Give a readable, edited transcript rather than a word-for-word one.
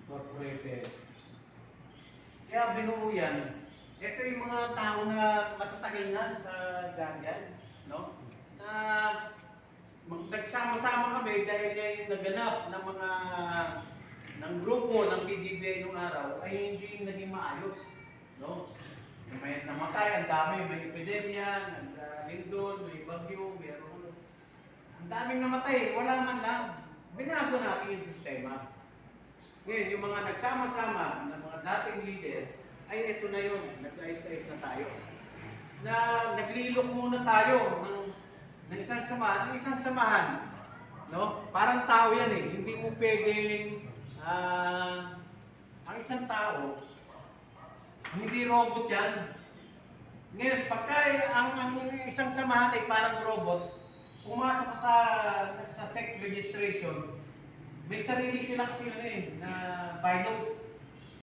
Incorporated. Kaya binuo yan. Ito yung mga tao na matatalingan sa Guardians, no? Na nagsama-sama kami dahil yung naganap ng mga ng grupo ng PGBI nung araw ay hindi naging maayos, no? May namatay, ang dami, may epidemya, nag-lindol, may bagyo, meron. Ang daming namatay, wala man lang. Binago natin yung sistema. Ngayon, yung mga nagsama-sama ng mga dating leader, ay ito na yun, nag-ayos-ayos na tayo. Na naglilok muna tayo ng isang samahan, ng isang samahan. No? Parang tao yan eh, hindi mo pwedeng, ang isang tao, hindi robot yan. Ngayon, pagka ang isang samahan ay parang robot, pumasok ka sa SEC registration, may sarili silang sila na bylaws.